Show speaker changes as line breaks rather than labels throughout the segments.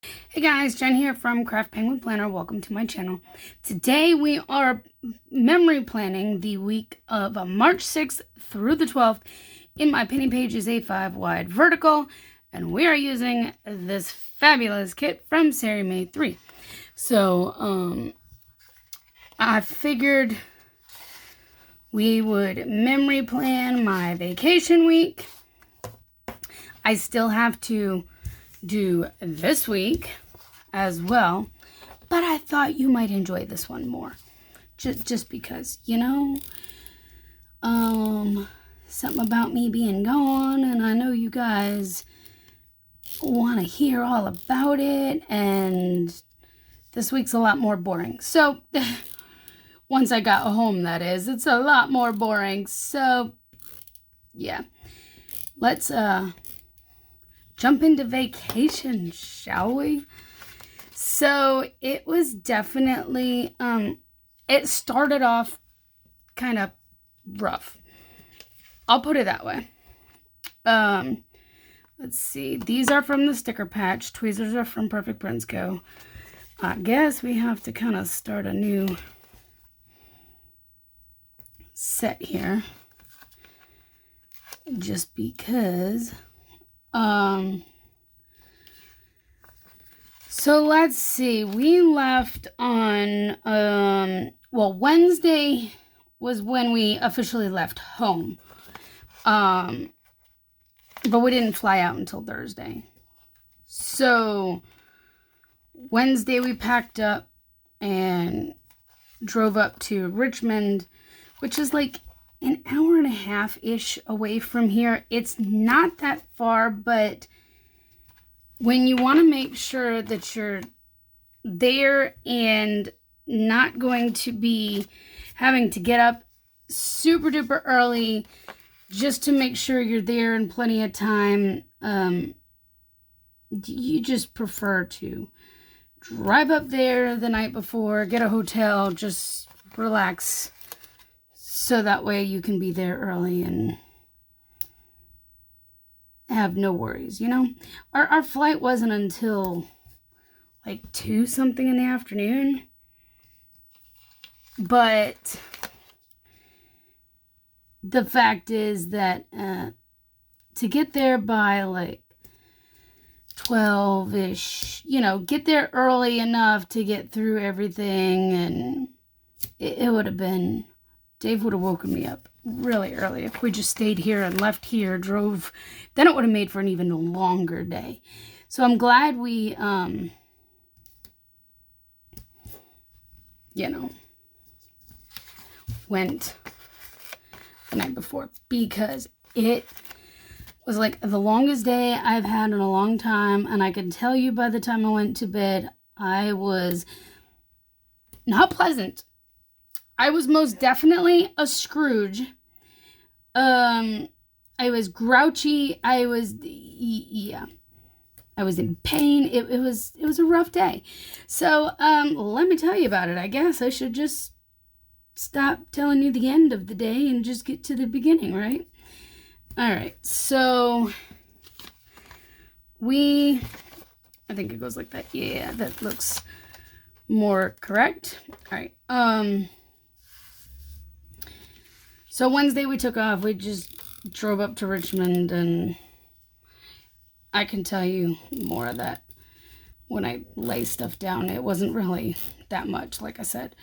Hey guys, Jen here from Craft Penguin Planner. Welcome to my channel. Today we are memory planning the week of March 6th through the 12th in my Penny Pages A5 wide vertical, and we are using this fabulous kit from SarieMae3. So, I figured we would memory plan my vacation week. I still have to do this week as well, but I thought you might enjoy this one more, just because, something about me being gone, and I know you guys want to hear all about it, and this week's a lot more boring. So once I got home, that is, it's a lot more boring. So yeah, let's jump into vacation, shall we? So it was definitely, it started off kind of rough. I'll put it that way. Let's see. These are from the sticker patch. Tweezers are from Perfect Prints Co. I guess we have to kind of start a new set here. Just because... So let's see, we left on, Wednesday was when we officially left home. But we didn't fly out until Thursday. So Wednesday we packed up and drove up to Richmond, which is like an hour and a half-ish away from here. It's not that far, but when you want to make sure that you're there and not going to be having to get up super duper early just to make sure you're there in plenty of time, you just prefer to drive up there the night before, get a hotel, just relax, so that way you can be there early and have no worries, Our flight wasn't until like 2 something in the afternoon. But the fact is that to get there by like 12-ish, get there early enough to get through everything, and it would have been... Dave would have woken me up really early. If we just stayed here and left here, drove, then it would have made for an even longer day. So I'm glad we, went the night before, because it was like the longest day I've had in a long time. And I can tell you, by the time I went to bed, I was not pleasant. I was most definitely a Scrooge. I was grouchy. I was in pain. It was a rough day. So, let me tell you about it. I guess I should just stop telling you the end of the day and just get to the beginning, right? All right. So I think it goes like that. Yeah, that looks more correct. All right. So Wednesday we took off. We just drove up to Richmond, and I can tell you more of that when I lay stuff down. It wasn't really that much, like I said.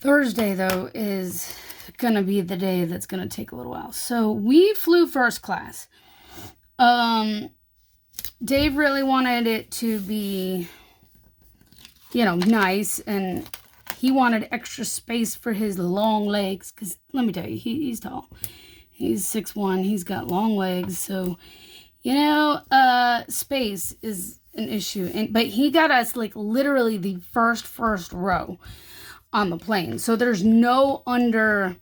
Thursday, though, is going to be the day that's going to take a little while. So we flew first class. Dave really wanted it to be, nice, and he wanted extra space for his long legs, because let me tell you, he's tall. He's 6'1". He's got long legs, so, space is an issue. But he got us, like, literally the first row on the plane. So there's no under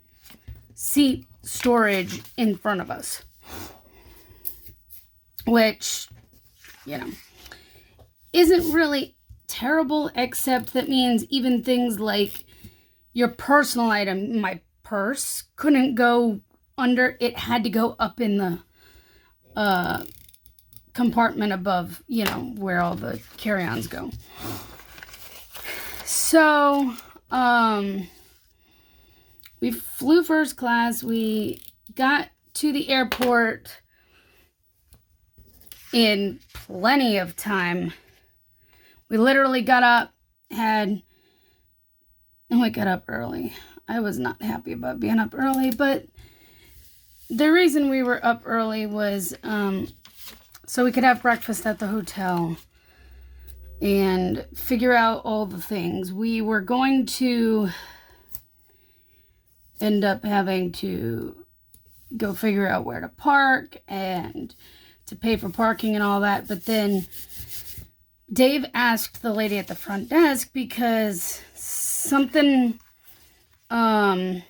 seat storage in front of us, which, isn't really terrible, except that means even things like your personal item, my purse, couldn't go under. It had to go up in the compartment above, you know, where all the carry-ons go. So, we flew first class. We got to the airport in plenty of time. We literally got up, and we got up early. I was not happy about being up early, but the reason we were up early was so we could have breakfast at the hotel and figure out all the things. We were going to end up having to go figure out where to park and to pay for parking and all that, but then Dave asked the lady at the front desk because something, okay,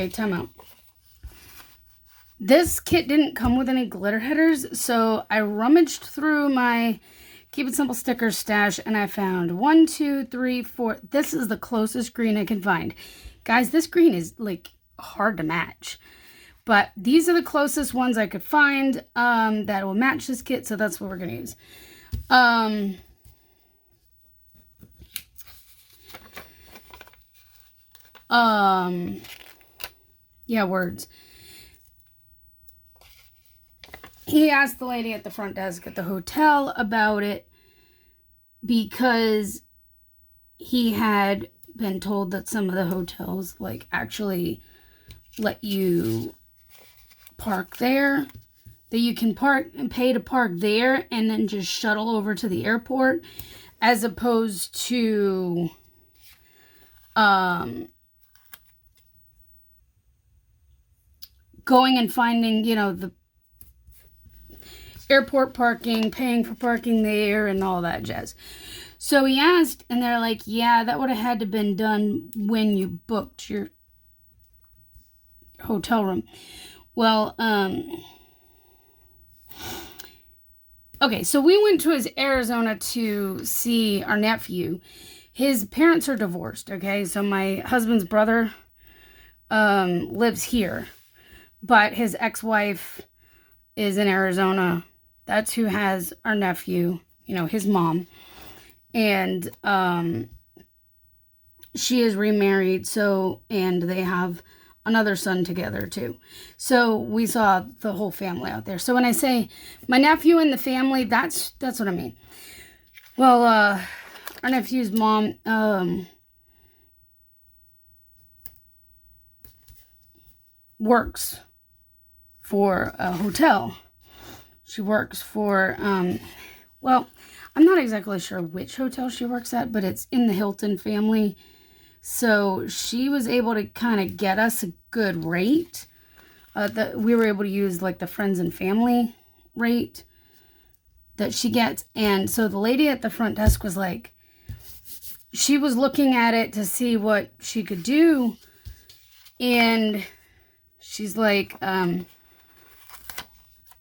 time out. This kit didn't come with any glitter headers, so I rummaged through my Keep It Simple sticker stash, and I found 1, 2, 3, 4. This is the closest green I can find. Guys, this green is, like, hard to match. But these are the closest ones I could find that will match this kit, so that's what we're going to use. Yeah, words. He asked the lady at the front desk at the hotel about it because he had been told that some of the hotels, like, actually let you park there, that you can park and pay to park there and then just shuttle over to the airport, as opposed to going and finding, you know, the airport parking, paying for parking there and all that jazz. So he asked, and they're like, yeah, that would have had to been done when you booked your hotel room. Well, okay, so we went to Arizona to see our nephew. His parents are divorced, okay? So my husband's brother lives here, but his ex-wife is in Arizona. That's who has our nephew, you know, his mom. And she is remarried, so, and they have another son together too. So we saw the whole family out there. So when I say my nephew and the family, that's what I mean. Well, our nephew's mom works for a hotel. She works for, well, I'm not exactly sure which hotel she works at, but it's in the Hilton family. So she was able to kind of get us a good rate. We were able to use like the friends and family rate that she gets. And so the lady at the front desk was like, she was looking at it to see what she could do. And she's like, and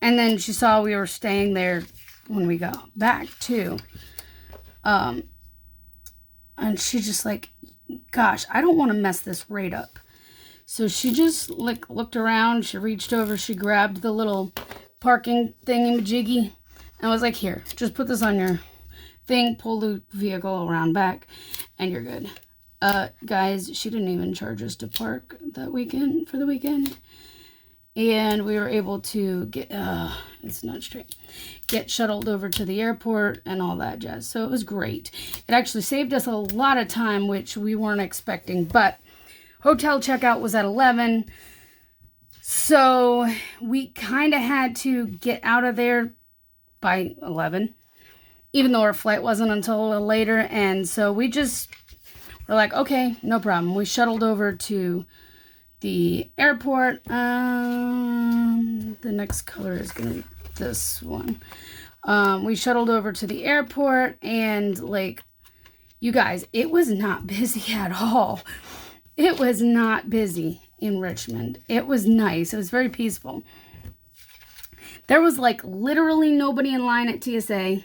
then she saw we were staying there when we got back too. And she just like, gosh, I don't want to mess this rate up. So she just like looked around, she reached over, she grabbed the little parking thingy-majiggy and was like, here, just put this on your thing, pull the vehicle around back, and you're good. Guys, she didn't even charge us to park that weekend, for the weekend. And we were able to get, it's not straight, get shuttled over to the airport and all that jazz. So it was great. It actually saved us a lot of time, which we weren't expecting. But hotel checkout was at 11. So we kind of had to get out of there by 11, even though our flight wasn't until a little later. And so we just were like, okay, no problem. We shuttled over to the airport. The next color is going to be this one. We shuttled over to the airport, and like, you guys, it was not busy at all. It was not busy in Richmond. It was nice. It was very peaceful. There was like literally nobody in line at TSA.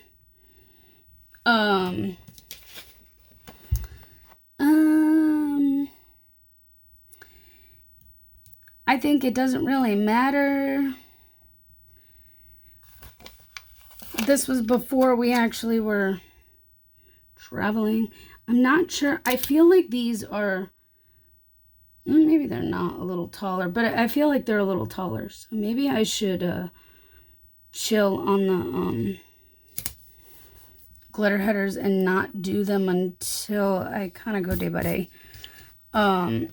I think it doesn't really matter this was before we actually were traveling. I'm not sure. I feel like these are, maybe they're not a little taller, but I feel like they're a little taller. So maybe I should chill on the glitter headers and not do them until I kind of go day by day. I'm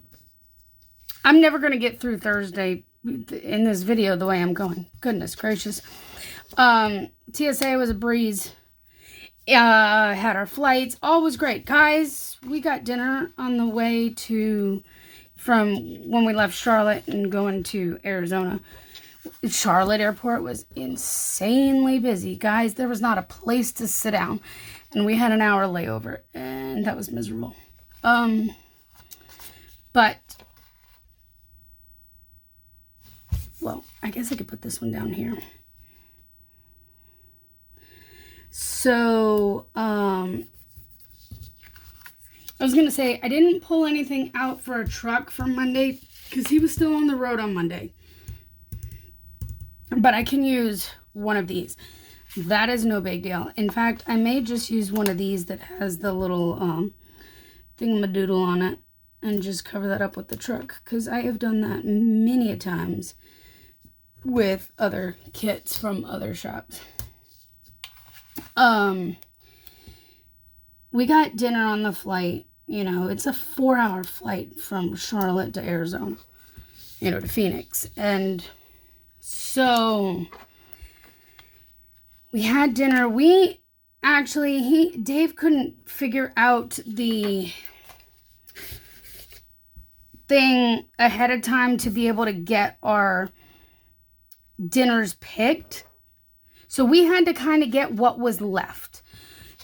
never going to get through Thursday in this video the way I'm going. Goodness gracious. TSA was a breeze. Had our flights. All was great. Guys, we got dinner on the way from when we left Charlotte and going to Arizona. Charlotte airport was insanely busy. Guys, there was not a place to sit down. And we had an hour layover. And that was miserable. But, well, I guess I could put this one down here. So, I was going to say, I didn't pull anything out for a truck for Monday because he was still on the road on Monday. But I can use one of these. That is no big deal. In fact, I may just use one of these that has the little thingamadoodle on it and just cover that up with the truck, because I have done that many a times with other kits from other shops. We got dinner on the flight. You know, it's a 4-hour flight from Charlotte to Arizona, you know, to Phoenix. And so we had dinner. Dave couldn't figure out the thing ahead of time to be able to get our dinners picked. So we had to kind of get what was left.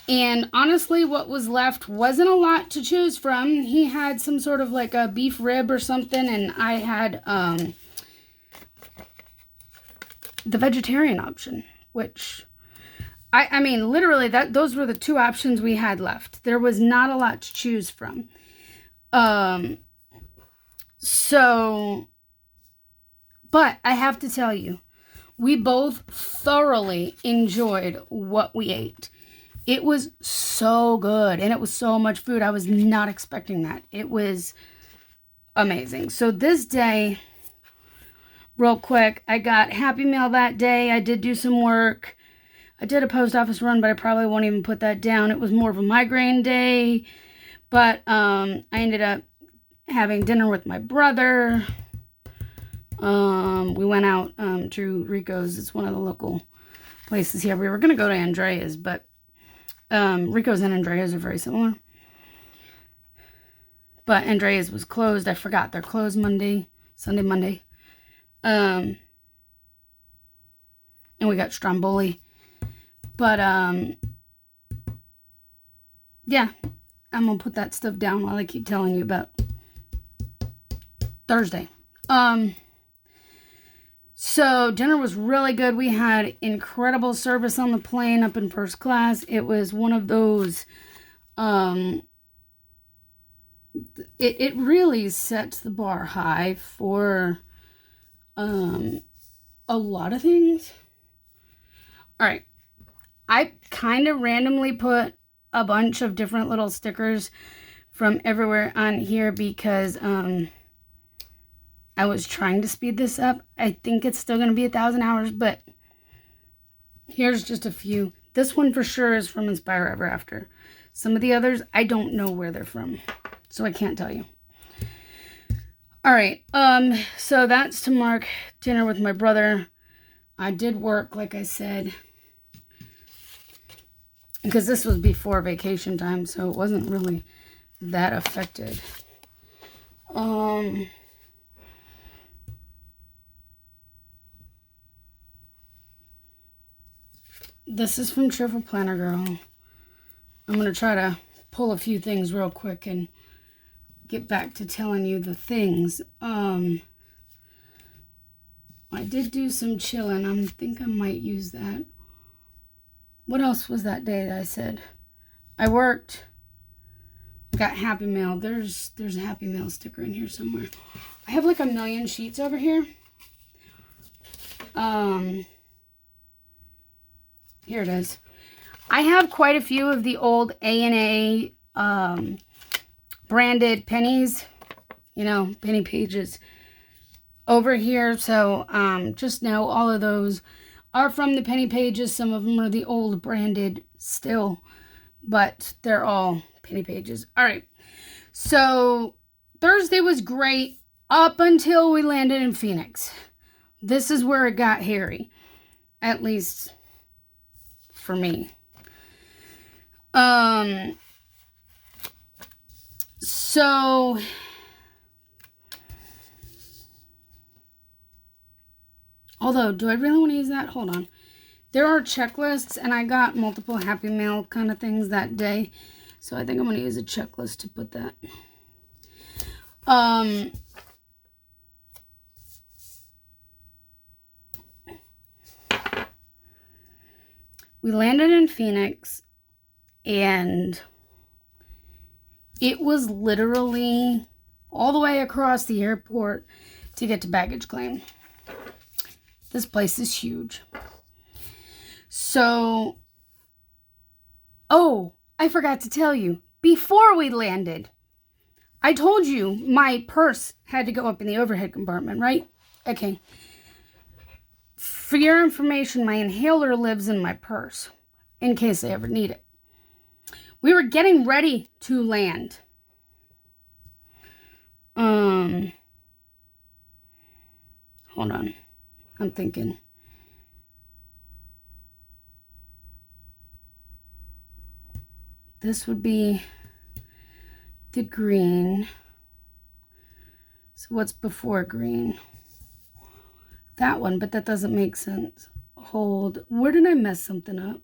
And honestly, what was left wasn't a lot to choose from. He had some sort of like a beef rib or something, and I had the vegetarian option, which I mean, literally those were the two options we had left. There was not a lot to choose from. So, but I have to tell you, we both thoroughly enjoyed what we ate. It was so good, and it was so much food. I was not expecting that. It was amazing. So this day, real quick, I got Happy Meal that day. I did do some work. I did a post office run, but I probably won't even put that down. It was more of a migraine day, but I ended up having dinner with my brother. We went out to Rico's. It's one of the local places here. We were going to go to Andrea's, but Rico's and Andrea's are very similar. But Andrea's was closed. I forgot they're closed Sunday, Monday. And we got Stromboli. But, yeah, I'm going to put that stuff down while I keep telling you about Thursday. So dinner was really good. We had incredible service on the plane up in first class. It was one of those, it really sets the bar high for, a lot of things. All right. I kind of randomly put a bunch of different little stickers from everywhere on here because, I was trying to speed this up. I think it's still going to be 1,000 hours, but here's just a few. This one for sure is from Inspire Ever After. Some of the others, I don't know where they're from, so I can't tell you. All right, so that's to mark dinner with my brother. I did work, like I said, because this was before vacation time, so it wasn't really that affected. This is from Cheerful Planner Girl. I'm going to try to pull a few things real quick and get back to telling you the things. I did do some chilling. I think I might use that. What else was that day that I said? I worked. Got Happy Meal. There's a Happy Meal sticker in here somewhere. I have like a million sheets over here. Here it is. I have quite a few of the old A&A branded pennies, you know, penny pages over here. So just know all of those are from the penny pages. Some of them are the old branded still, but they're all penny pages. All right. So Thursday was great up until we landed in Phoenix. This is where it got hairy, at least for me. So although, do I really want to use that? Hold on. There are checklists, and I got multiple Happy Mail kind of things that day. So I think I'm going to use a checklist to put that. We landed in Phoenix, and it was literally all the way across the airport to get to baggage claim. This place is huge. So, oh, I forgot to tell you, before we landed, I told you my purse had to go up in the overhead compartment, right? Okay. For your information, my inhaler lives in my purse in case I ever need it. We were getting ready to land. Hold on. I'm thinking. This would be the green. So what's before green? That one, but that doesn't make sense. Hold. Where did I mess something up?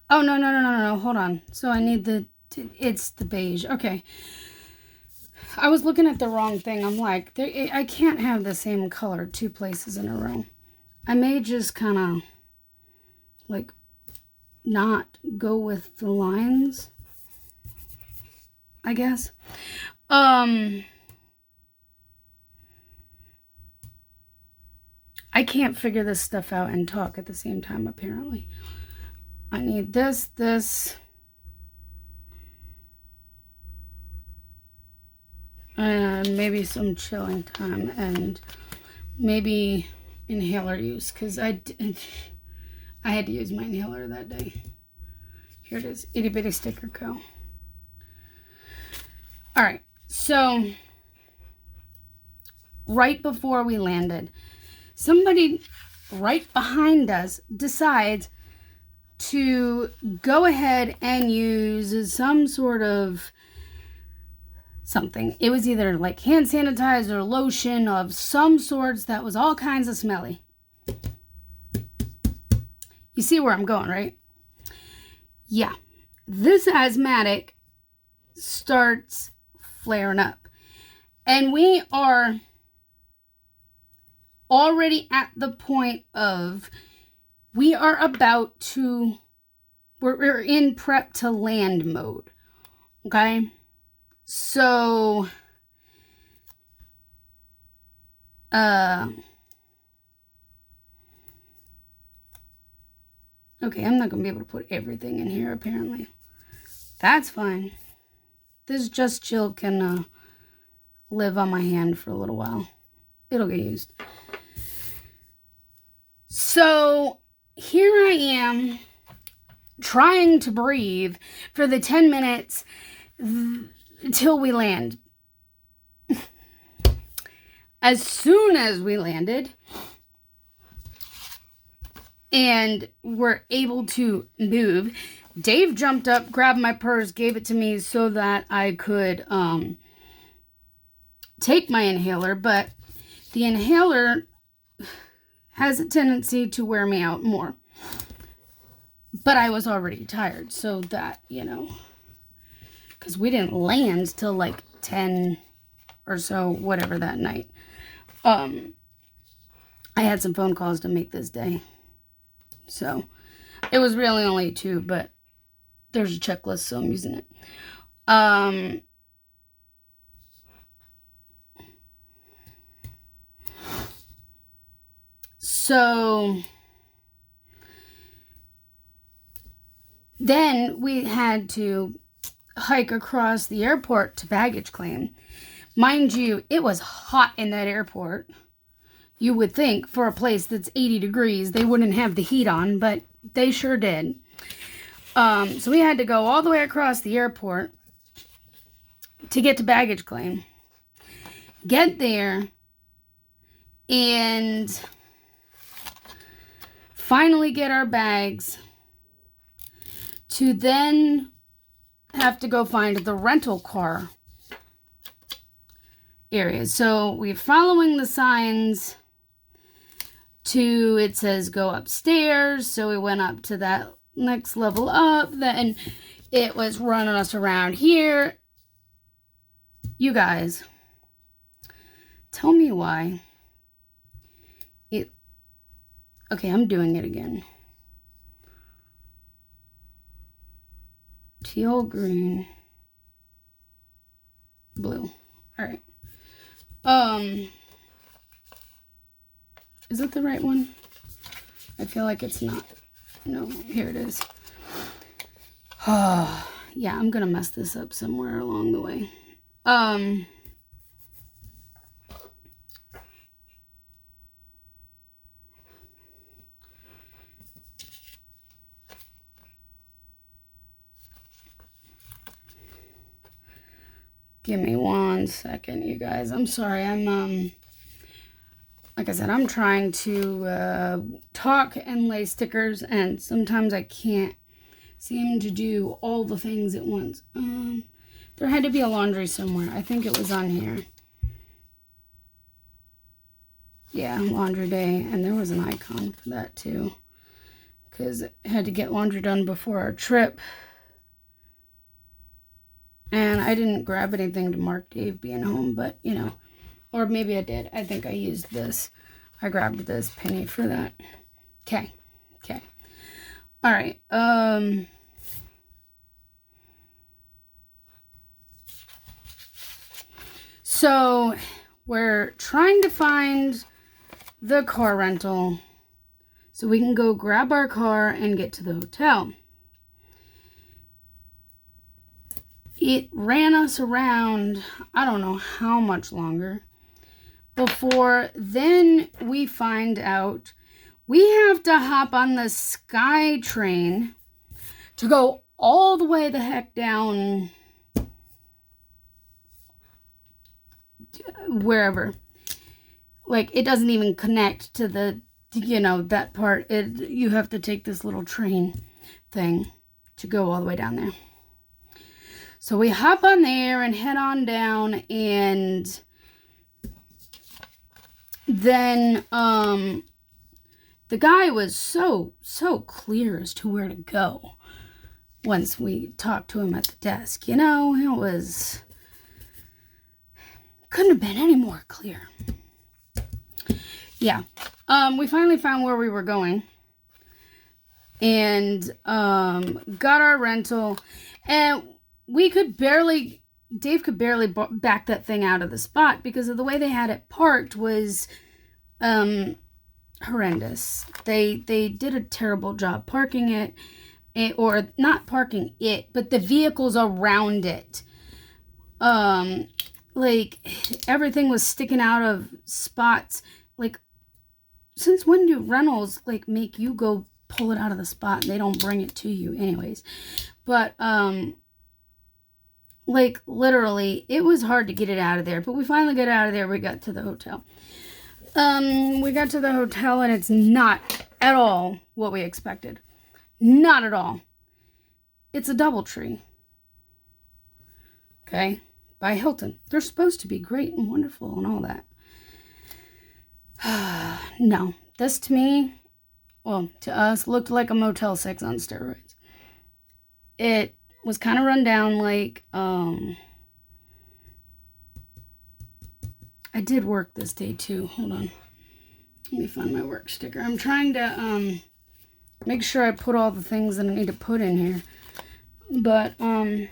Oh, no. Hold on. So I need it's the beige. Okay. I was looking at the wrong thing. I'm like, I can't have the same color 2 places in a row. I may just kind of, like, not go with the lines, I guess. I can't figure this stuff out and talk at the same time, apparently. I need this, and maybe some chilling time, and maybe inhaler use, because I had to use my inhaler that day. Here it is, Itty Bitty Sticker Co. All right, so right before we landed, somebody right behind us decides to go ahead and use some sort of something. It was either like hand sanitizer, lotion of some sorts that was all kinds of smelly. You see where I'm going, right? Yeah. This asthmatic starts flaring up. And we are already at the point of we're in prep to land mode. Okay? So okay, I'm not gonna be able to put everything in here apparently. That's fine. This Just Chill can live on my hand for a little while. It'll get used. So here I am trying to breathe for the 10 minutes till we land. As soon as we landed and were able to move, Dave jumped up, grabbed my purse, gave it to me so that I could take my inhaler, but the inhaler has a tendency to wear me out more. But I was already tired, so that, you know, because we didn't land till like 10 or so, whatever, that night. I had some phone calls to make this day. So it was really only 2, but there's a checklist, so I'm using it. So then we had to hike across the airport to baggage claim. Mind you, it was hot in that airport. You would think for a place that's 80 degrees, they wouldn't have the heat on, but they sure did. So we had to go all the way across the airport to get to baggage claim. Get there and finally get our bags to then have to go find the rental car area. So we're following the signs to, it says go upstairs. So we went up to that next level up. Then it was running us around here. You guys, tell me why it, okay, I'm doing it again. Teal, green, blue. All right. Is it the right one? I feel like it's not. No, here it is. Yeah, I'm gonna mess this up somewhere along the way. Give me 1 second, you guys. I'm sorry. I'm, like I said, I'm trying to talk and lay stickers, and sometimes I can't seem to do all the things at once. There had to be a laundry somewhere. I think it was on here. Yeah, laundry day, and there was an icon for that too, because I had to get laundry done before our trip. And I didn't grab anything to mark Dave being home, but, you know, or maybe I did. I think I used this. I grabbed this penny for that. Okay. Okay. All right. So we're trying to find the car rental so we can go grab our car and get to the hotel. It ran us around, I don't know how much longer, before then we find out we have to hop on the Sky train to go all the way the heck down wherever. Like, it doesn't even connect to the, you know, that part. You have to take this little train thing to go all the way down there. So we hop on there and head on down, and then the guy was so clear as to where to go once we talked to him at the desk. You know, it was, couldn't have been any more clear. Yeah. We finally found where we were going and got our rental, and Dave could barely back that thing out of the spot because of the way they had it parked was horrendous. They did a terrible job parking it, or not parking it, but the vehicles around it. Like, everything was sticking out of spots. Like, since when do rentals, like, make you go pull it out of the spot and they don't bring it to you anyways? But, like, literally, it was hard to get it out of there. But we finally got out of there. We got to the hotel. We got to the hotel, and it's not at all what we expected. Not at all. It's a DoubleTree. Okay? By Hilton. They're supposed to be great and wonderful and all that. No. This, to me, well, to us, looked like a Motel 6 on steroids. It was kind of run down, like, I did work this day too. Hold on. Let me find my work sticker. I'm trying to make sure I put all the things that I need to put in here. But I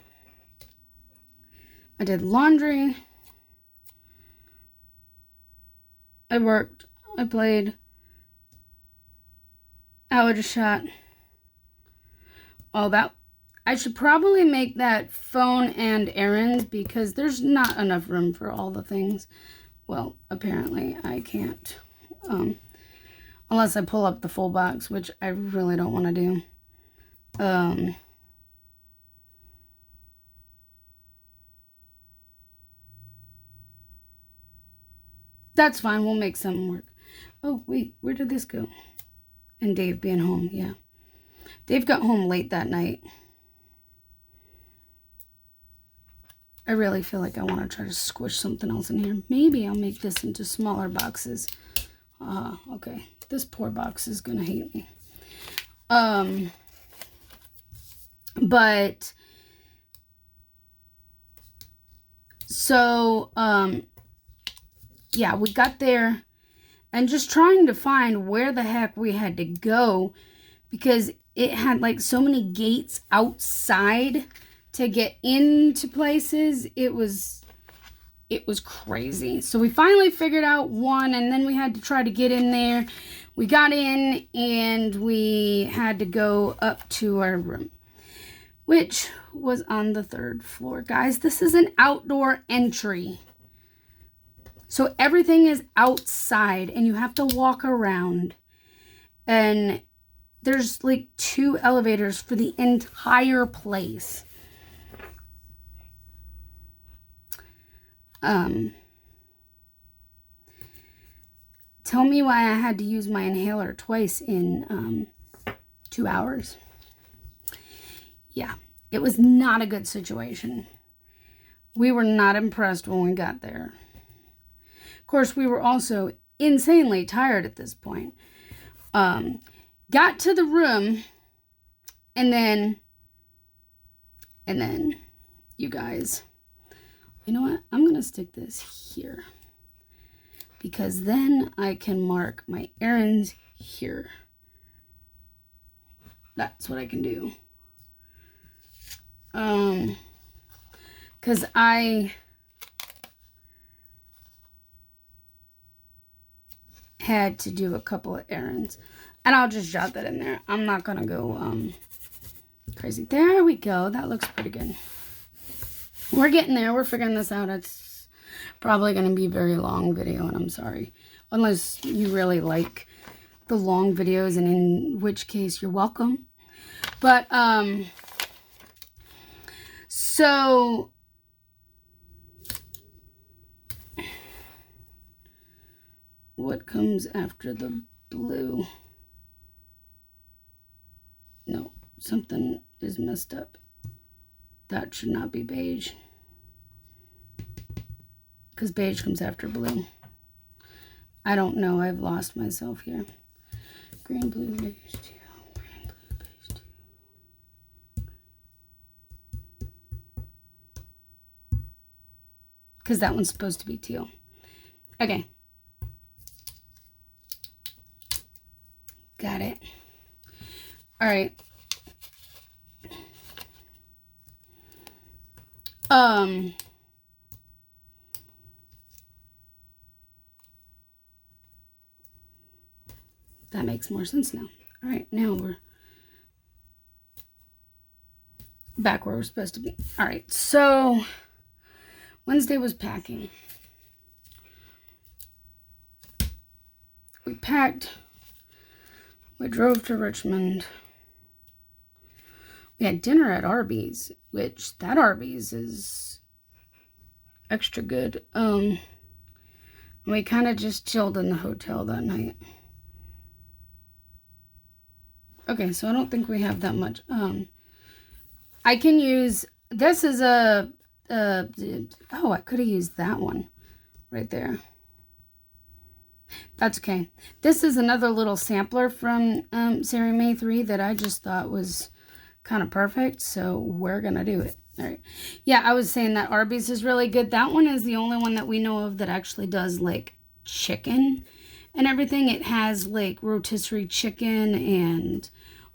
did laundry. I worked. I played. allergy shot. Oh, that, I should probably make that phone and errands because there's not enough room for all the things. Well, apparently I can't. Unless I pull up the full box, which I really don't want to do. That's fine. We'll make something work. Oh, wait. Where did this go? And Dave being home. Yeah. Dave got home late that night. I really feel like I want to try to squish something else in here. Maybe I'll make this into smaller boxes. Okay. This poor box is going to hate me. But, so, yeah, we got there and just trying to find where the heck we had to go because it had like so many gates outside to get into places. It was crazy. So we finally figured out one, and then we had to try to get in there. We got in and we had to go up to our room, which was on the 3rd floor. Guys, this is an outdoor entry. So everything is outside and you have to walk around. And there's like 2 elevators for the entire place. Tell me why I had to use my inhaler twice in 2 hours. Yeah, it was not a good situation. We were not impressed when we got there. Of course, we were also insanely tired at this point. Got to the room, and then, you guys, you know what? I'm going to stick this here. Because then I can mark my errands here. That's what I can do. Because I had to do a couple of errands. And I'll just jot that in there. I'm not going to go crazy. There we go. That looks pretty good. We're getting there. We're figuring this out. It's probably going to be a very long video, and I'm sorry. Unless you really like the long videos, and in which case you're welcome. But, so, what comes after the blue? No, something is messed up. That should not be beige. Because beige comes after blue. I don't know. I've lost myself here. Green, blue, beige, teal. Green, blue, beige, teal. Because that one's supposed to be teal. Okay. Got it. All right. That makes more sense now. All right, now we're back where we're supposed to be. All right, so Wednesday was packing. We packed. We drove to Richmond. We had dinner at Arby's, which that Arby's is extra good. We kind of just chilled in the hotel that night. Okay, so I don't think we have that much. I can use, this is oh, I could have used that one right there. That's okay. This is another little sampler from SarieMae3 that I just thought was kind of perfect, so we're going to do it. All right. Yeah, I was saying that Arby's is really good. That one is the only one that we know of that actually does, like, chicken and everything. It has, like, rotisserie chicken and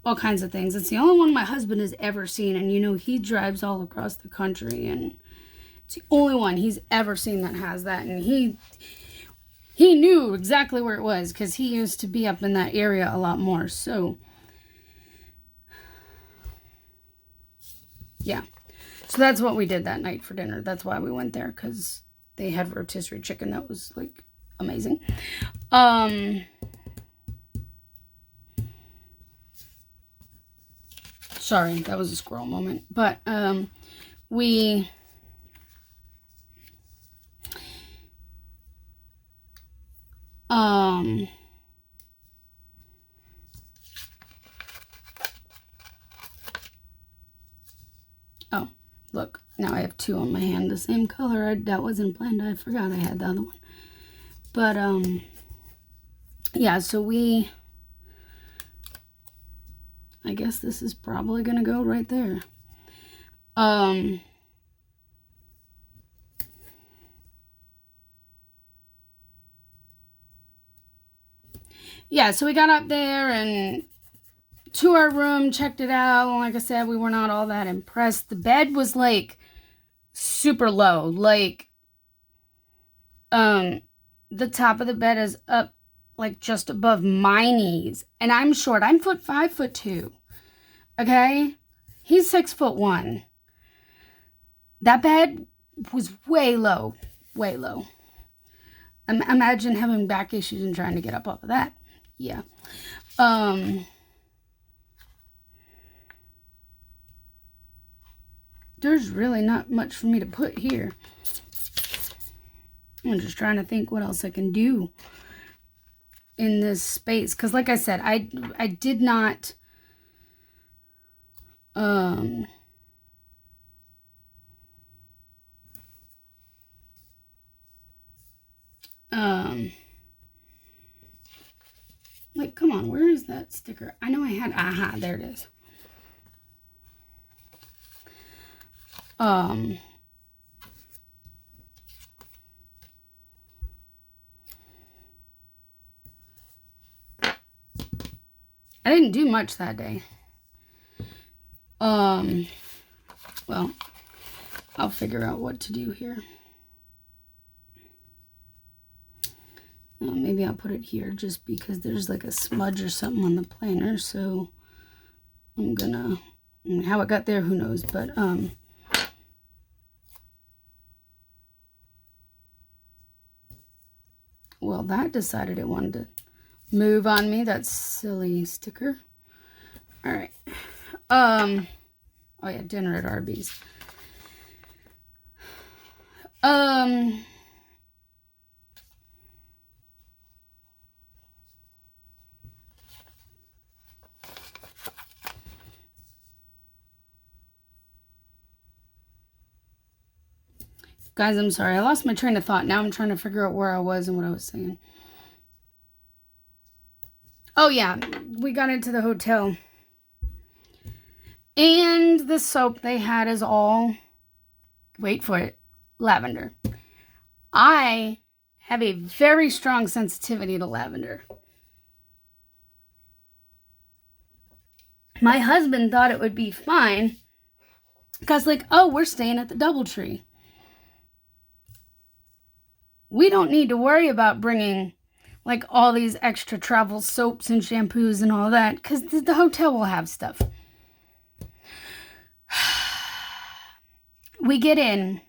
all kinds of things. It's the only one my husband has ever seen, and, you know, he drives all across the country, and it's the only one he's ever seen that has that, and he knew exactly where it was because he used to be up in that area a lot more. So Yeah. So that's what we did that night for dinner. That's why we went there, because they had rotisserie chicken that was like amazing. Sorry, that was a squirrel moment. But we oh, look, now I have two on my hand, the same color. That wasn't planned. I forgot I had the other one. But yeah, so I guess this is probably gonna go right there. Yeah, so we got up there and to our room, checked it out. And like I said, we were not all that impressed. The bed was like super low. Like, the top of the bed is up like just above my knees. And I'm short. I'm 5'2". Okay? He's 6'1". That bed was way low. Way low. Imagine having back issues and trying to get up off of that. Yeah. There's really not much for me to put here. I'm just trying to think what else I can do in this space. Because like I said, I did not... like, come on, where is that sticker? I know I had... Aha, there it is. I didn't do much that day. Well, I'll figure out what to do here. Maybe I'll put it here just because there's like a smudge or something on the planner. So I'm gonna, how it got there, who knows, but, well, that decided it wanted to move on me. That silly sticker. All right. Oh yeah, dinner at Arby's. Guys, I'm sorry. I lost my train of thought. Now I'm trying to figure out where I was and what I was saying. Oh, yeah. We got into the hotel. And the soap they had is all, wait for it, lavender. I have a very strong sensitivity to lavender. My husband thought it would be fine because, like, oh, we're staying at the DoubleTree. We don't need to worry about bringing, like, all these extra travel soaps and shampoos and all that because the hotel will have stuff. We get in,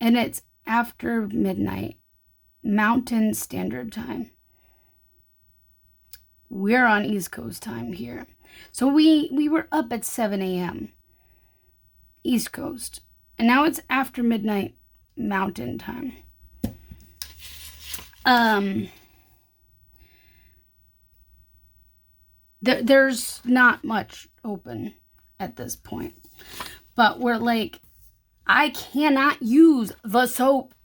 and it's after midnight, Mountain Standard Time. We're on East Coast time here. So we were up at 7 a.m. East Coast. And now it's after midnight Mountain Time. There's not much open at this point. But we're like, I cannot use the soap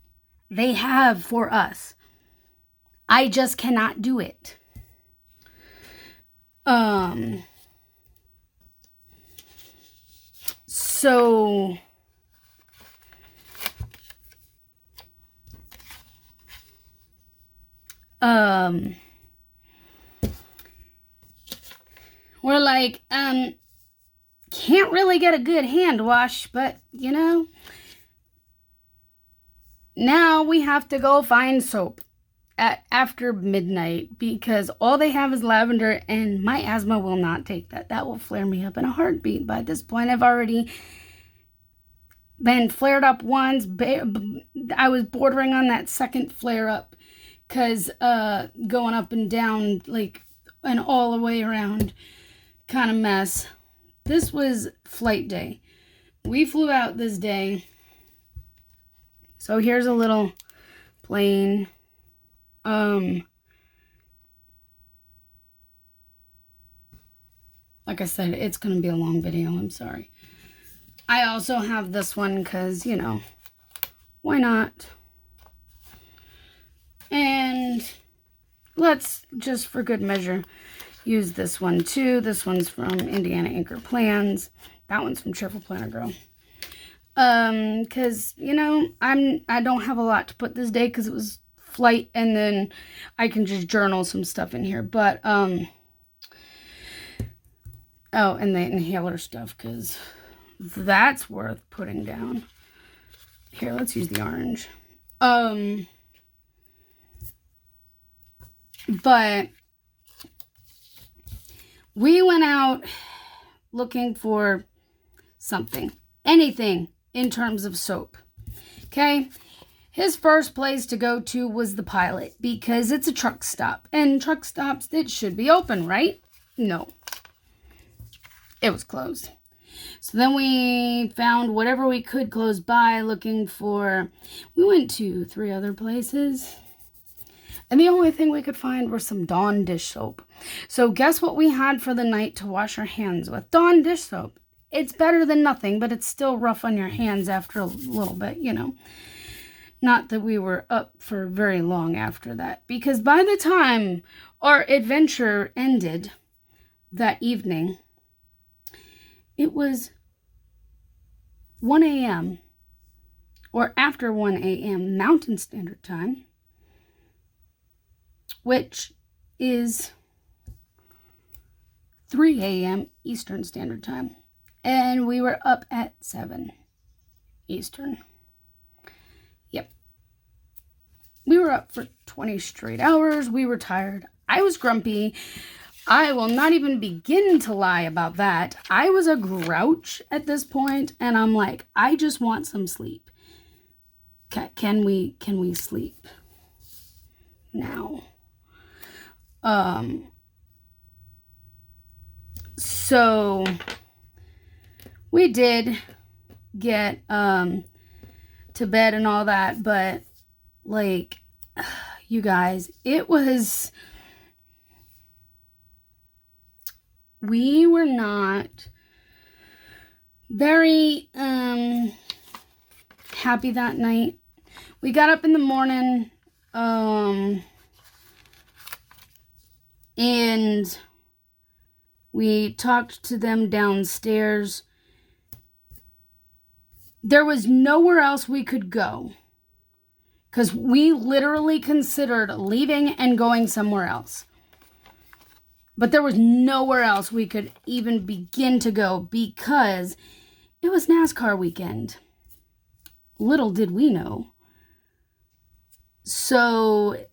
they have for us. I just cannot do it. So we're like, can't really get a good hand wash, but you know, now we have to go find soap at after midnight because all they have is lavender and my asthma will not take that. That will flare me up in a heartbeat. By this point, I've already been flared up once. I was bordering on that second flare up because going up and down like an all the way around kind of mess. This was flight day. We flew out this day. So here's a little plane. Like I said, it's going to be a long video. I'm sorry. I also have this one because, you know, why not? And let's, just for good measure, use this one too. This one's from Indiana Anchor Plans. That one's from Cheerful Planner Girl. Because, you know, I don't have a lot to put this day because it was flight, and then I can just journal some stuff in here. But, oh, and the inhaler stuff, because that's worth putting down. Here, let's use the orange. But we went out looking for something, anything in terms of soap. Okay. His first place to go to was the Pilot because it's a truck stop, and truck stops, it should be open, right? No, it was closed. So then we found whatever we could close by looking for, we went to 3 other places. And the only thing we could find were some Dawn dish soap. So guess what we had for the night to wash our hands with? Dawn dish soap. It's better than nothing, but it's still rough on your hands after a little bit, you know. Not that we were up for very long after that. Because by the time our adventure ended that evening, it was 1 a.m. or after 1 a.m. Mountain Standard Time, which is 3 a.m. Eastern Standard Time. And we were up at 7 Eastern. Yep. We were up for 20 straight hours. We were tired. I was grumpy. I will not even begin to lie about that. I was a grouch at this point, and I'm like, I just want some sleep. Can we sleep now? So we did get to bed and all that, but like, you guys, we were not very happy that night. We got up in the morning and we talked to them downstairs. There was nowhere else we could go because we literally considered leaving and going somewhere else. But there was nowhere else we could even begin to go because it was NASCAR weekend. Little did we know. So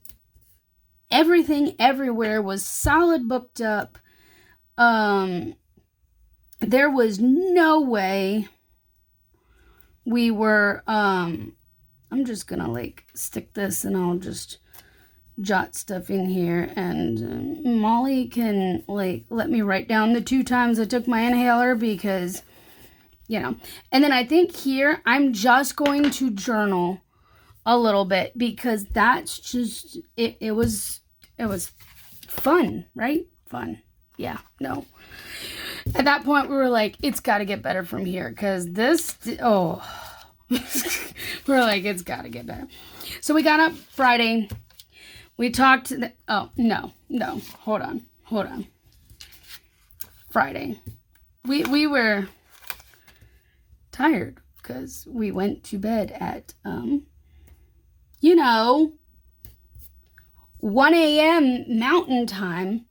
everything everywhere was solid booked up. There was no way we were, I'm just gonna like stick this and I'll just jot stuff in here, and Molly can like let me write down the 2 times I took my inhaler because, you know. And then I think here I'm just going to journal a little bit because that's just it was fun, right? Fun. Yeah, no. At that point we were like, it's got to get better from here because this we're like, it's got to get better. So we got up Friday. We talked to no, hold on. Friday. We were tired because we went to bed at, 1 a.m. Mountain Time,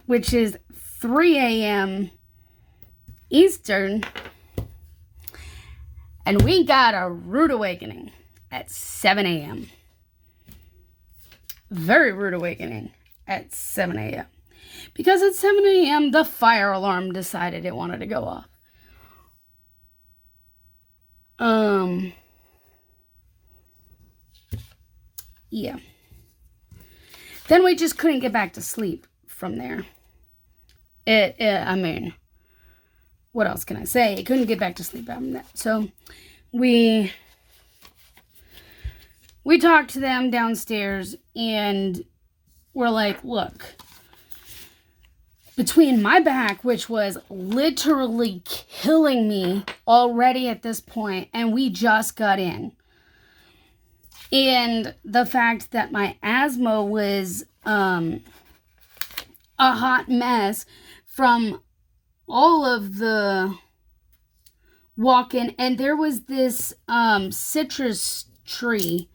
which is 3 a.m. Eastern. And we got a rude awakening at 7 a.m. Very rude awakening at 7 a.m. Because at 7 a.m. the fire alarm decided it wanted to go off. Yeah. Then we just couldn't get back to sleep from there. I mean, what else can I say? I couldn't get back to sleep after that. So we talked to them downstairs and we're like, look, between my back, which was literally killing me already at this point, and we just got in, and the fact that my asthma was a hot mess from all of the walk-in, and there was this citrus tree.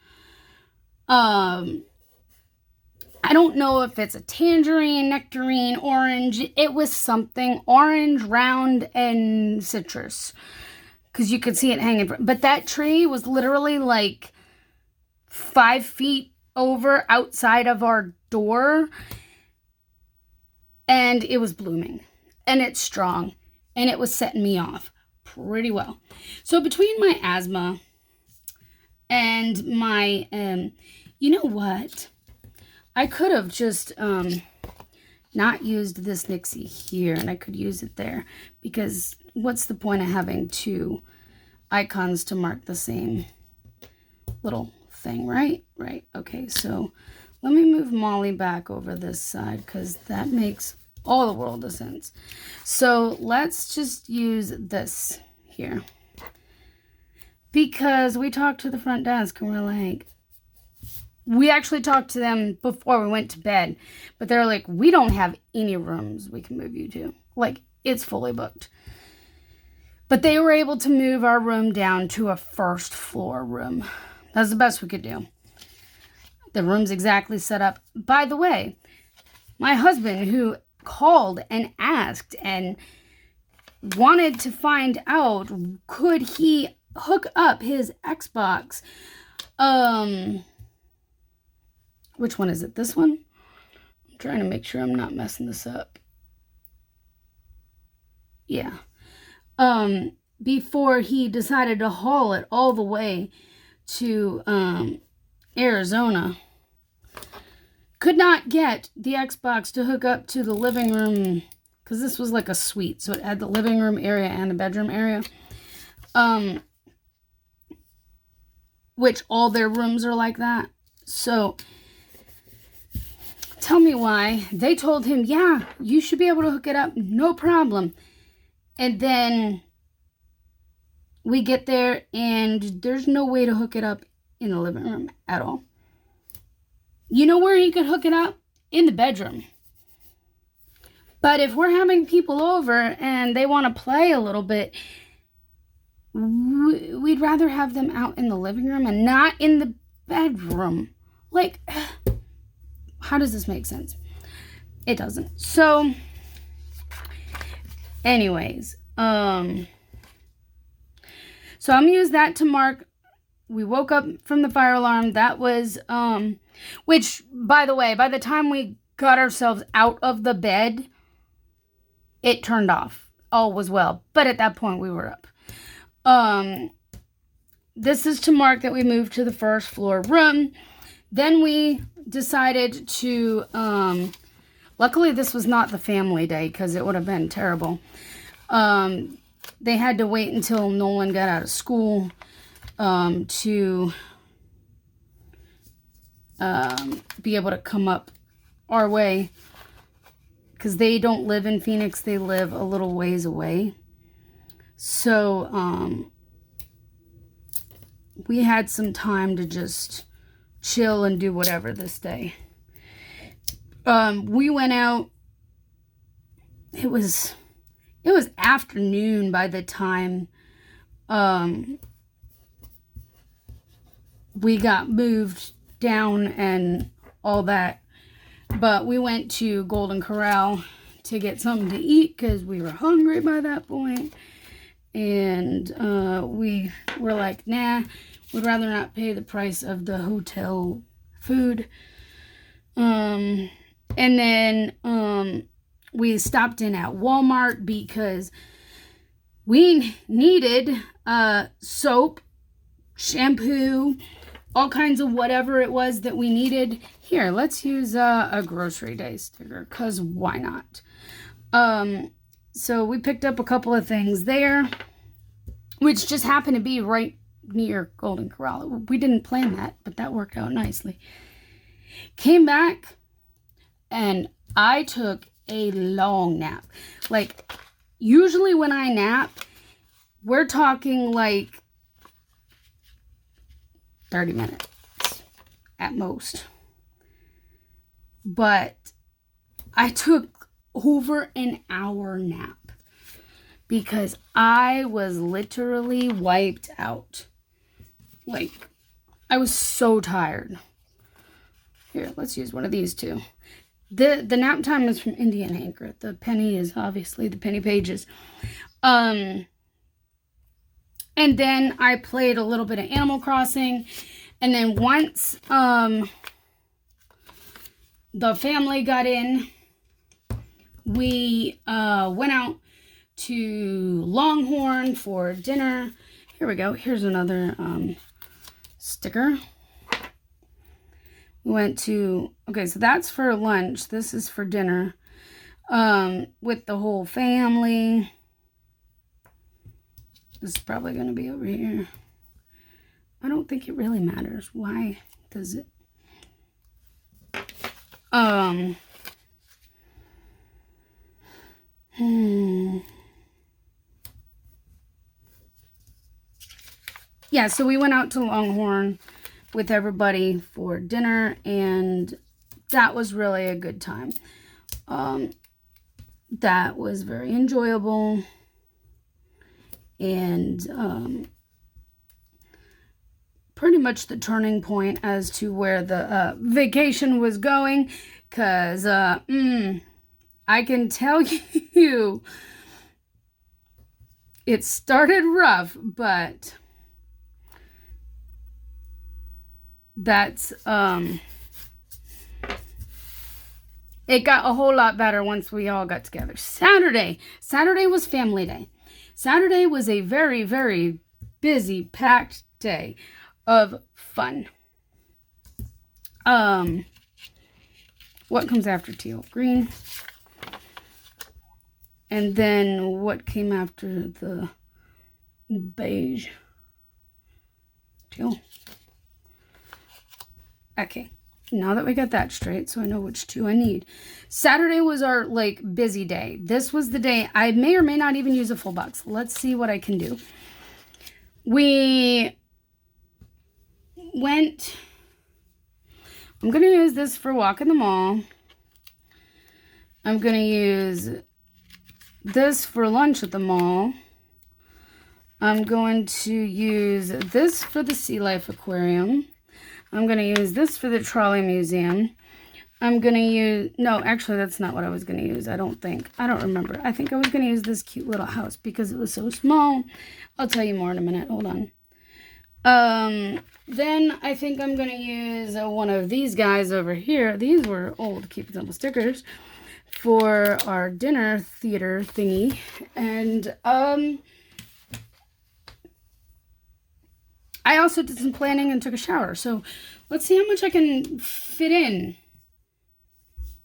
I don't know if it's a tangerine, nectarine, orange. It was something orange, round, and citrus. Because you could see it hanging. But that tree was literally like 5 feet over outside of our door. And it was blooming. And it's strong. And it was setting me off pretty well. So between my asthma and my, you know what? I could have just not used this Nixie here, and I could use it there, because what's the point of having two icons to mark the same little thing, right? Right. Okay, so let me move Molly back over this side, because that makes all the world of sense. So let's just use this here, because we talked to the front desk, and we're like, we actually talked to them before we went to bed, but they're like, we don't have any rooms we can move you to. Like, it's fully booked. But they were able to move our room down to a first floor room. That's the best we could do. The room's exactly set up. By the way, my husband, who called and asked and wanted to find out, could he hook up his Xbox, which one is it? This one? I'm trying to make sure I'm not messing this up. Yeah. Before he decided to haul it all the way to Arizona. Could not get the Xbox to hook up to the living room, because this was like a suite, so it had the living room area and the bedroom area. Which all their rooms are like that. So tell me why. They told him, yeah, you should be able to hook it up, no problem. And then we get there and there's no way to hook it up in the living room at all. You know where you could hook it up? In the bedroom. But if we're having people over and they want to play a little bit, we'd rather have them out in the living room and not in the bedroom. Like, how does this make sense? It doesn't. So, anyways, so I'm gonna use that to mark. We woke up from the fire alarm. That was, which, by the way, by the time we got ourselves out of the bed, it turned off. All was well. But at that point, we were up. This is to mark that we moved to the first floor room. Then we decided to, luckily this was not the family day, because it would have been terrible. They had to wait until Nolan got out of school to be able to come up our way, because they don't live in Phoenix. They live a little ways away. So we had some time to just chill and do whatever this day. We went out. It was afternoon by the time we got moved down and all that. But we went to Golden Corral to get something to eat because we were hungry by that point. and we were like, nah, we'd rather not pay the price of the hotel food. And then we stopped in at Walmart because we needed soap, shampoo, all kinds of whatever it was that we needed. Here, let's use a grocery day sticker, because why not? So we picked up a couple of things there, which just happened to be right near Golden Corral. We didn't plan that, but that worked out nicely. Came back, and I took a long nap. Like, usually when I nap, we're talking like 30 minutes at most. But I took over an hour nap because I was literally wiped out. Like, I was so tired. Here, let's use one of these two. The nap time is from Indian Anchor. The penny is obviously the penny pages. And then I played a little bit of Animal Crossing. And then once the family got in, we went out to Longhorn for dinner. Here we go. Here's another sticker. We went to, okay, so that's for lunch. This is for dinner with the whole family. This is probably going to be over here. I don't think it really matters. Why does it? Yeah, so we went out to Longhorn with everybody for dinner, and that was really a good time. That was very enjoyable, and pretty much the turning point as to where the vacation was going, because I can tell you it started rough, but that's it got a whole lot better once we all got together. Saturday was family day. Saturday was a very, very busy, packed day of fun. What comes after teal? Green. And then what came after the beige? Teal. Okay, now that we got that straight, so I know which two I need. Saturday was our, like, busy day. This was the day I may or may not even use a full box. Let's see what I can do. We went, I'm going to use this for walk in the mall. I'm going to use this for lunch at the mall. I'm going to use this for the Sea Life Aquarium. I'm going to use this for the Trolley Museum. I'm going to use... No, actually, that's not what I was going to use, I don't think. I don't remember. I think I was going to use this cute little house because it was so small. I'll tell you more in a minute. Hold on. Then I think I'm going to use one of these guys over here. These were old Keep It Simple stickers for our dinner theater thingy. And, I also did some planning and took a shower. So let's see how much I can fit in.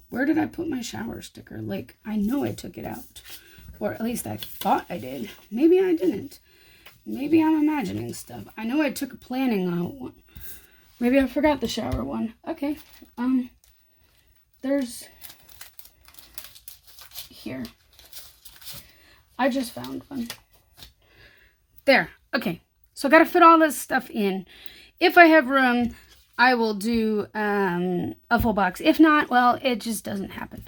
Where did I put my shower sticker? Like, I know I took it out. Or at least I thought I did. Maybe I didn't. Maybe I'm imagining stuff. I know I took a planning one. Maybe I forgot the shower one. Okay. There's... Here. I just found one. There. Okay. So I got to fit all this stuff in. If I have room, I will do a full box. If not, well, it just doesn't happen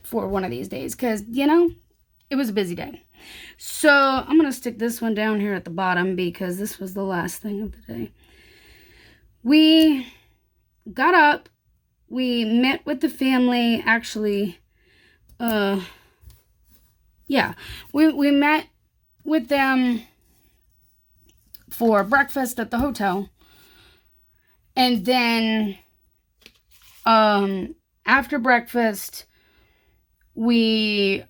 for one of these days. Because, you know, it was a busy day. So I'm going to stick this one down here at the bottom because this was the last thing of the day. We got up. We met with the family. Actually, yeah. We met with them for breakfast at the hotel. And then after breakfast, I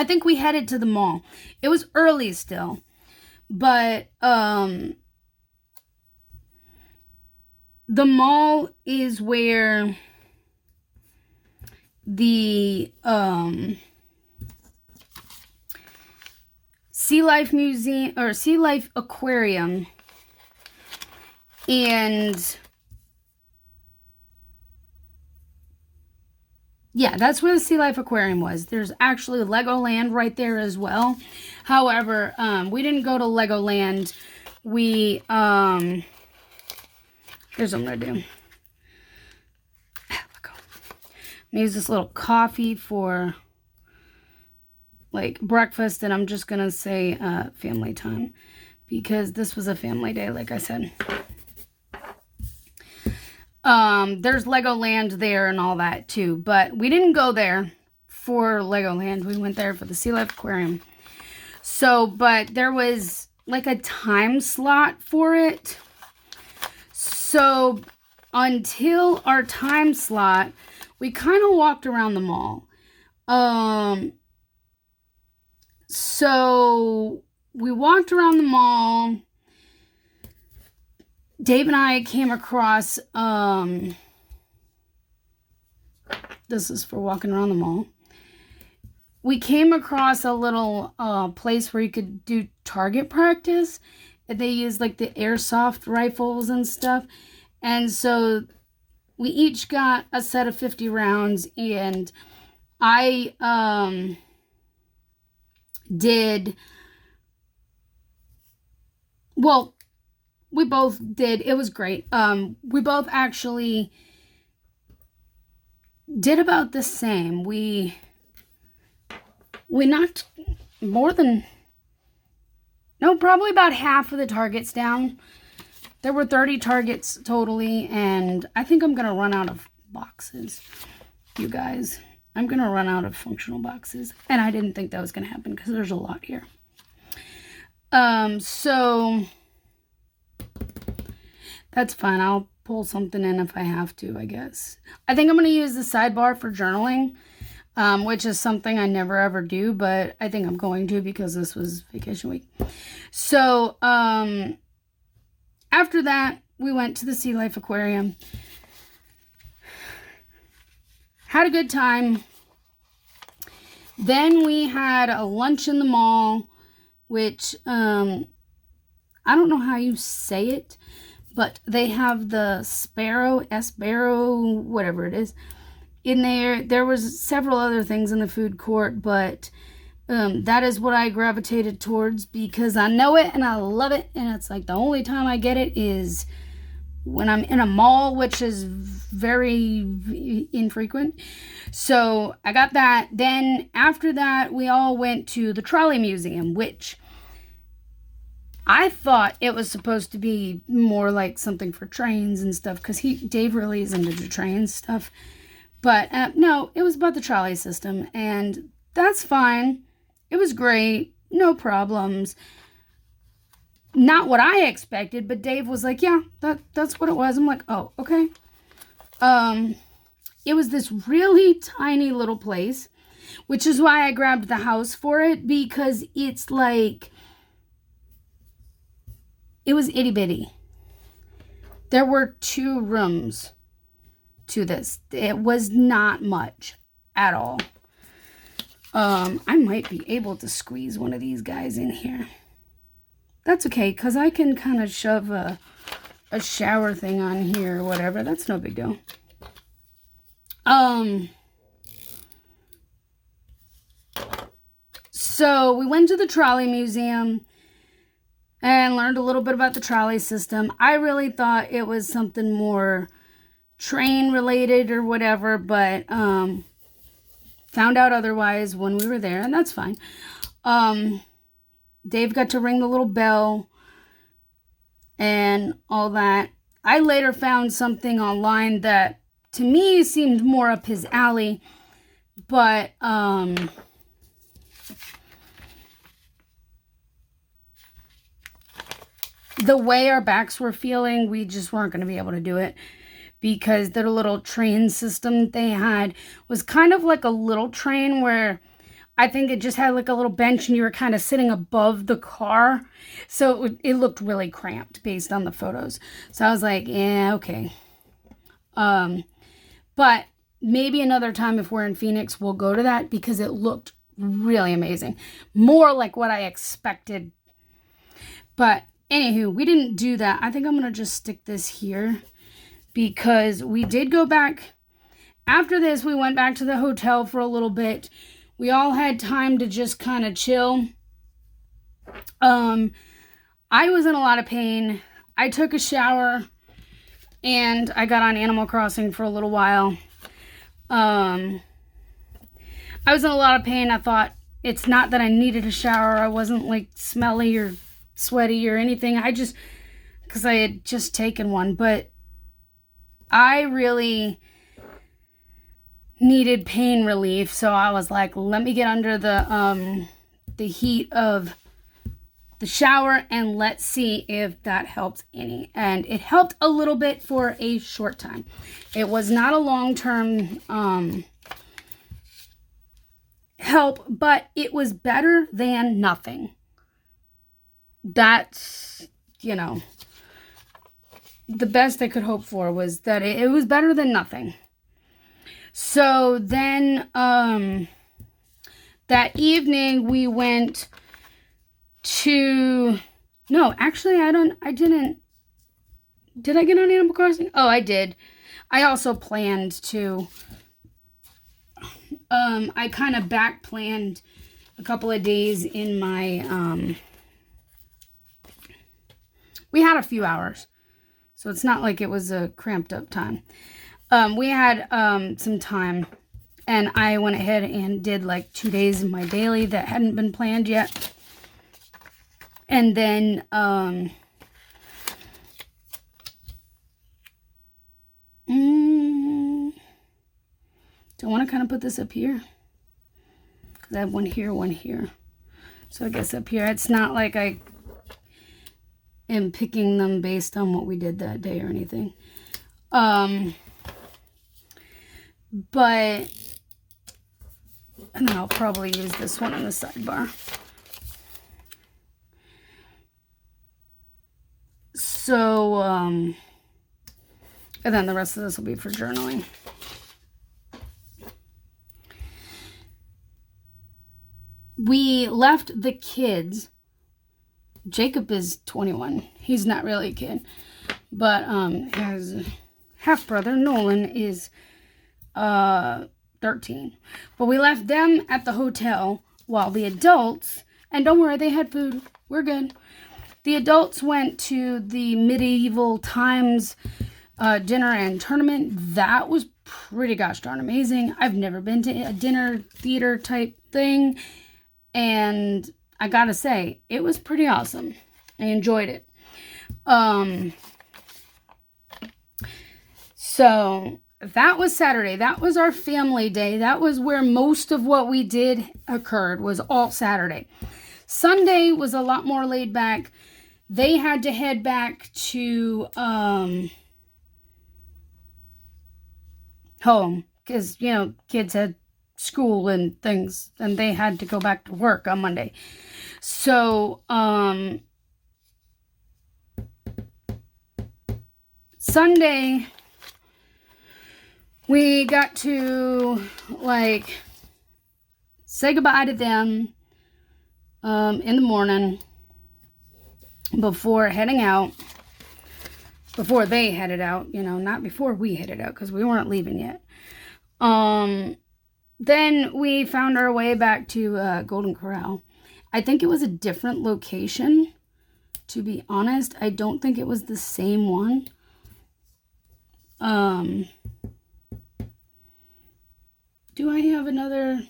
think we headed to the mall. It was early still, but the mall is where the Sea Life Museum or Sea Life Aquarium and yeah, that's where the Sea Life Aquarium was. There's actually Legoland right there as well. However, we didn't go to Legoland. Here's what I'm gonna do. I'm gonna use this little coffee for like breakfast, and I'm just gonna say family time because this was a family day, like I said. There's Legoland there and all that too, but we didn't go there for Legoland. We went there for the Sea Life Aquarium. So, but there was like a time slot for it. So until our time slot, we kind of walked around the mall. So we walked around the mall. Dave and I came across, this is for walking around the mall. We came across a little place where you could do target practice. They use like the airsoft rifles and stuff. And so we each got a set of 50 rounds, and I we both did. It was great. We both actually did about the same. We knocked probably about half of the targets down. There were 30 targets totally, and I think I'm going to run out of boxes, you guys. I'm going to run out of functional boxes, and I didn't think that was going to happen because there's a lot here. So that's fine. I'll pull something in if I have to, I guess. I think I'm going to use the sidebar for journaling, which is something I never ever do, but I think I'm going to because this was vacation week. So, after that, we went to the Sea Life Aquarium. Had a good time. Then we had a lunch in the mall, which, I don't know how you say it, but they have the Sparrow, whatever it is, in there. There was several other things in the food court, but that is what I gravitated towards because I know it and I love it, and it's like the only time I get it is when I'm in a mall, which is very infrequent. So I got that. Then after that, we all went to the Trolley Museum, which I thought it was supposed to be more like something for trains and stuff because Dave really is into the train stuff. But no, it was about the trolley system, and that's fine. It was great. No problems. Not what I expected, but Dave was like, yeah, that's what it was. I'm like, oh, okay. It was this really tiny little place, which is why I grabbed the house for it, because it's like, it was itty bitty. There were 2 rooms to this. It was not much at all. I might be able to squeeze one of these guys in here. That's okay, because I can kind of shove a shower thing on here or whatever. That's no big deal. So we went to the Trolley Museum and learned a little bit about the trolley system. I really thought it was something more train related or whatever, but found out otherwise when we were there, and that's fine. Dave got to ring the little bell and all that. I later found something online that to me seemed more up his alley, but the way our backs were feeling, we just weren't going to be able to do it, because their little train system they had was kind of like a little train where I think it just had like a little bench and you were kind of sitting above the car. So it looked really cramped based on the photos. So I was like, yeah, okay. But maybe another time if we're in Phoenix, we'll go to that, because it looked really amazing. More like what I expected. But anywho, we didn't do that. I think I'm going to just stick this here, because we did go back. After this, we went back to the hotel for a little bit. We all had time to just kind of chill. I was in a lot of pain. I took a shower and I got on Animal Crossing for a little while. I was in a lot of pain. I thought, it's not that I needed a shower. I wasn't like smelly or sweaty or anything. Because I had just taken one. But I really needed pain relief, so I was like, let me get under the heat of the shower and let's see if that helps any. And it helped a little bit for a short time. It was not a long-term help, but it was better than nothing. That's, the best I could hope for was that it was better than nothing. So then, that evening we went to, no, actually did I get on Animal Crossing? Oh, I did. I also planned to, I kind of back planned a couple of days in my, we had a few hours, so it's not like it was a cramped up time. We had some time, and I went ahead and did like 2 days of my daily that hadn't been planned yet. And then don't want to kind of put this up here, because I have one here. So I guess up here, it's not like I am picking them based on what we did that day or anything. But, and then I'll probably use this one in the sidebar. So, and then the rest of this will be for journaling. We left the kids. Jacob is 21. He's not really a kid. But his half-brother, Nolan, is 13. But we left them at the hotel while the adults, and don't worry, they had food. We're good. The adults went to the medieval times dinner and tournament. That was pretty gosh darn amazing. I've never been to a dinner theater type thing, and I gotta say, it was pretty awesome. I enjoyed it. So that was Saturday. That was our family day. That was where most of what we did occurred, was all Saturday. Sunday was a lot more laid back. They had to head back to home because, kids had school and things, and they had to go back to work on Monday. So, Sunday, we got to, say goodbye to them in the morning before heading out. Before they headed out, not before we headed out, because we weren't leaving yet. Then we found our way back to Golden Corral. I think it was a different location, to be honest. I don't think it was the same one. Do I have another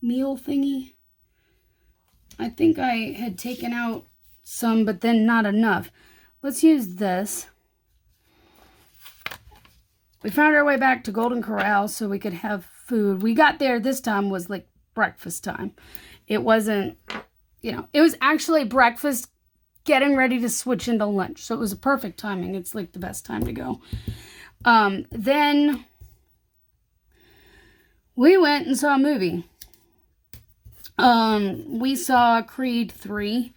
meal thingy? I think I had taken out some, but then not enough. Let's use this. we found our way back to Golden Corral so we could have food. We got there, this time was like breakfast time. It wasn't, it was actually breakfast getting ready to switch into lunch. So it was a perfect timing. It's like the best time to go. Then we went and saw a movie. We saw Creed 3.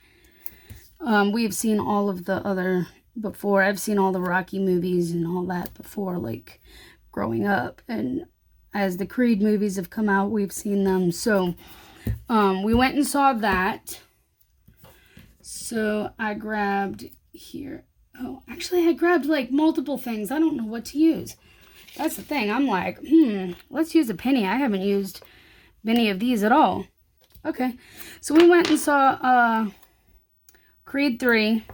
We have seen all of the other before. I've seen all the Rocky movies and all that before, like growing up. And as the Creed movies have come out, we've seen them. So we went and saw that. So I grabbed here. Oh, actually I grabbed like multiple things. I don't know what to use. That's the thing. I'm like, let's use a penny. I haven't used many of these at all. Okay. So we went and saw Creed 3.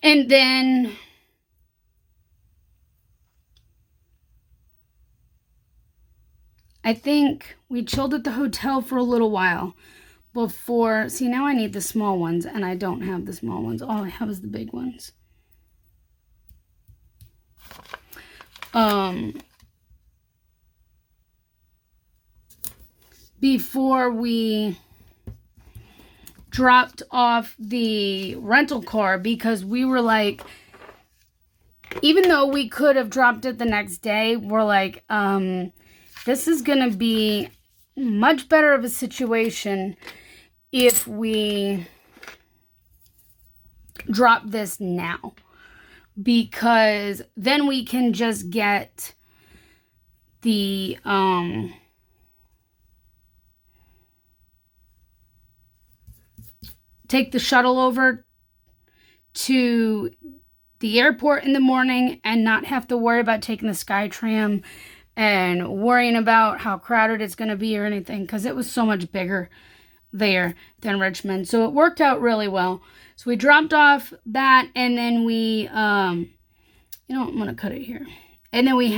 And then I think we chilled at the hotel for a little while before. See, now I need the small ones, and I don't have the small ones. All I have is the big ones. Before we dropped off the rental car, because we were like, even though we could have dropped it the next day, we're like, this is going to be much better of a situation if we drop this now, because then we can just get the take the shuttle over to the airport in the morning and not have to worry about taking the SkyTram and worrying about how crowded it's going to be or anything, because it was so much bigger there than Richmond. So it worked out really well. So we dropped off that, and then we, I'm going to cut it here. And then we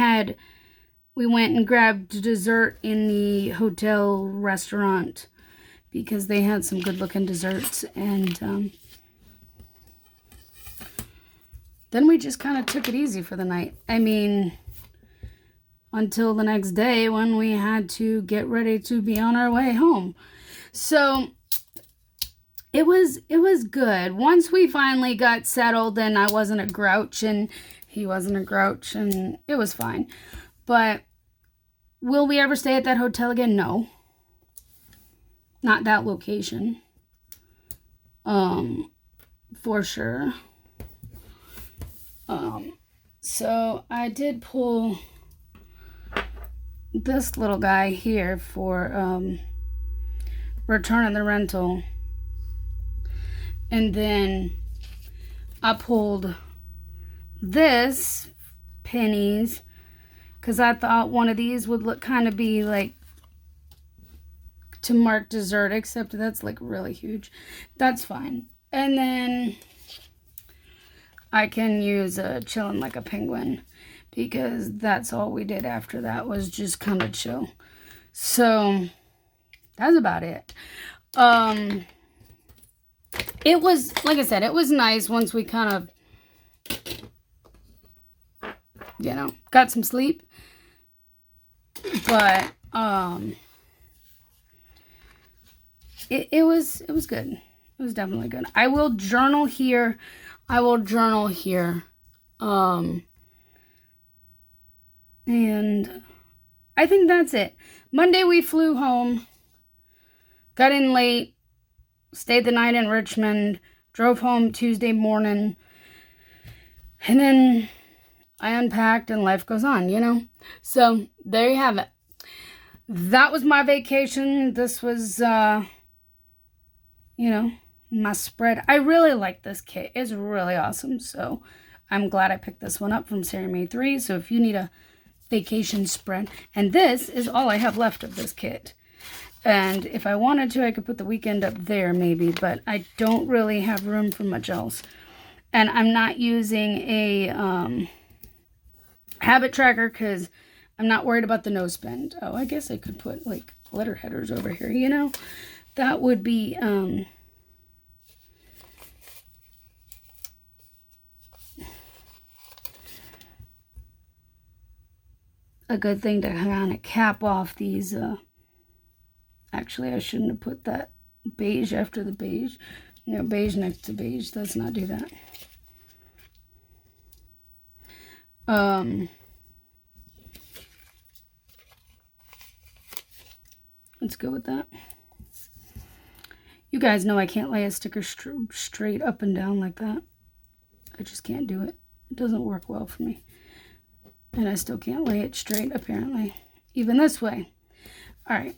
went and grabbed dessert in the hotel restaurant because they had some good looking desserts. And then we just kind of took it easy for the night. I mean, until the next day when we had to get ready to be on our way home. So it was good. Once we finally got settled and I wasn't a grouch and he wasn't a grouch, and it was fine. But will we ever stay at that hotel again? No. Not that location. For sure. So I did pull this little guy here for returning the rental, and then I pulled this pennies because I thought one of these would look kind of be like to mark dessert, except that's like really huge. That's fine. And then I can use a chillin' like a penguin, because that's all we did after that was just kind of chill. So that's about it. It was, like I said, it was nice once we kind of, got some sleep. But it was good. It was definitely good. I will journal here. And I think that's it. Monday we flew home, got in late, stayed the night in Richmond, drove home Tuesday morning, and then I unpacked and life goes on, So there you have it. That was my vacation. This was, my spread. I really like this kit. It's really awesome. So I'm glad I picked this one up from SarieMae3. So if you need a vacation spread, and this is all I have left of this kit. And if I wanted to, I could put the weekend up there maybe, but I don't really have room for much else. And I'm not using a habit tracker because I'm not worried about the no spend. Oh, I guess I could put like glitter headers over here, That would be a good thing to kind of cap off these. Actually, I shouldn't have put that beige after the beige. You know, beige next to beige. Let's not do that. Let's go with that. You guys know I can't lay a sticker straight up and down like that. I just can't do it. It doesn't work well for me. And I still can't lay it straight, apparently. Even this way. All right.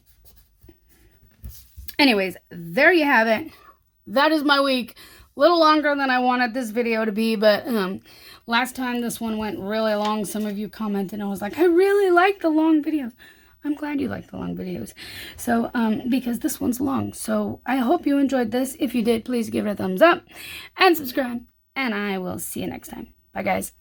Anyways, there you have it. That is my week. A little longer than I wanted this video to be, but last time this one went really long. Some of you commented and I was like, I really like the long videos. I'm glad you like the long videos. So, because this one's long. So, I hope you enjoyed this. If you did, please give it a thumbs up and subscribe. And I will see you next time. Bye, guys.